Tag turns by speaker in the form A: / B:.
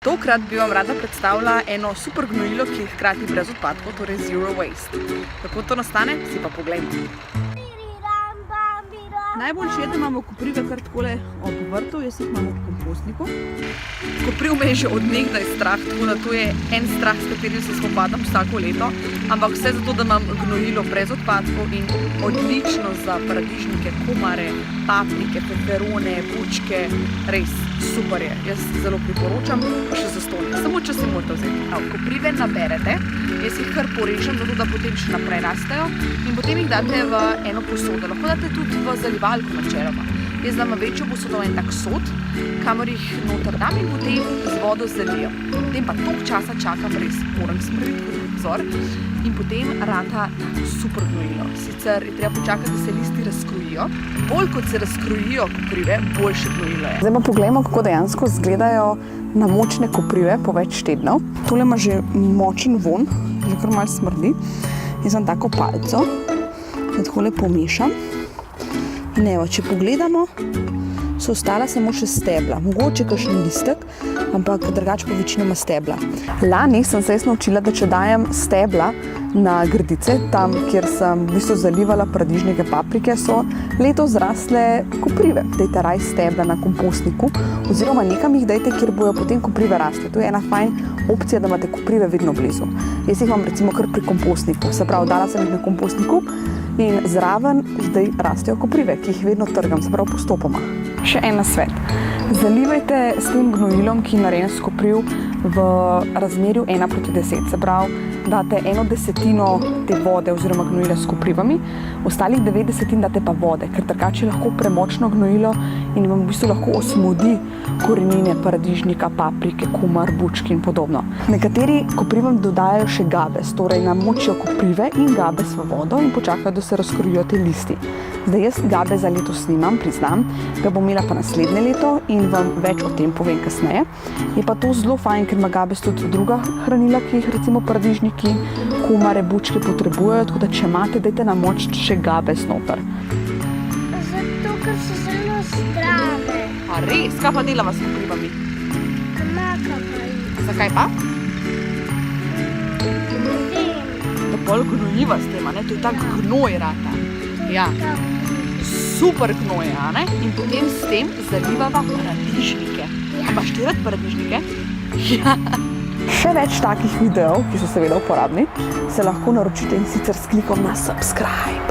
A: Tokrat bi vam rada predstavila eno super gnojilo, ki je hkrati brez odpadkov, torej zero waste. Kako to nastane, si pa poglejmo. Najboljše je, da imamo koprive kar takole ob vrtu, jaz jih imam ob kompostniku. Kopriv me je že od nekdaj strah, tako da to je en strah, s katerim se spopadam vsako leto, ampak vse zato, da imam gnojilo brez odpadkov in odlično za paradižnike, kumare, paprike, peperone, bučke, res super je. Jaz zelo priporočam, pa še zastonj. Samo če si morate vzeti. Koprive naberete, jaz jih kar porežem, zato da potem še naprej rastejo in potem jih date v eno posodo. Lahko date tudi v zalivalko načeloma. Jaz dam v večjo posodo en tak sod, kamor jih noter dam in potem z vodo zalijem. Potem pa toliko časa čakam, res moram smrviti kot vzor in potem rata tako super gnojilo. Sicer je treba počakati, da se listi razkrojijo. Bolj kot se razkrojijo koprive, boljše gnojilo je. Zdaj pa poglejmo, kako dejansko izgledajo namočene koprive po več tednov. Tole ima že močen von, že kar malo smrdi. Jaz imam tako palco, da takole pomešam. In evo, če pogledamo, so ostala samo še stebla. Mogoče kakšen listek, ampak drugače pa večinoma stebla. Lani sem se naučila, da če dajem stebla na gredice, tam, kjer sem v bistvu zalivala paradižnike, paprike, so letos zrasle koprive. Dajte raj stebla na kompostniku, oziroma nekam jih dajte, kjer bojo potem koprive rasle. To je ena fajn opcija, da imate koprive vedno blizu. Jaz jih imam recimo kar pri kompostniku. Se pravi, dala sem jih na kompostniku in zraven zdaj rastejo koprive, ki jih vedno trgam, se pravi postopoma. Še en nasvet. Zalivajte s tem gnojilom, ki je narejen s kopriv, v razmerju 1:10. Se pravi, date 1/10 te vode oziroma gnojila s koprivami, ostalih 90 date pa vode, ker drugače je lahko premočno gnojilo in vam v bistvu lahko osmodi korenine paradižnika, paprike, kumar, bučke in podobno. Nekateri koprivam dodajajo še gabes, torej namočijo koprive in gabes v vodo in počakajo, da se razkrojijo te listi. Zdaj jaz gabe za letos nimam, priznam, ga bom imela pa naslednje leto in vam več o tem povem kasneje. Je pa to zelo fajn, ker ima gabes tudi druga hranila, ki jih recimo paradižniki, kumare, bučke potrebujejo, tako da če imate, dajte namočiti še gabes noter.
B: Zato, ker so zelo zdrave.
A: A res? Kaj pa delava s koprivami?
B: Maka pa jih.
A: Zakaj pa?
B: Ne vem.
A: Da bolj gnojiva s tem, ne? To je tak gnoj rata. Ja. Super gnoj, a ne? In potem s tem zalivava paradižnike. Imaš ti rad paradižnike? Ja. Še več takih videov, ki so seveda uporabni, se lahko naročite in sicer s klikom na subscribe.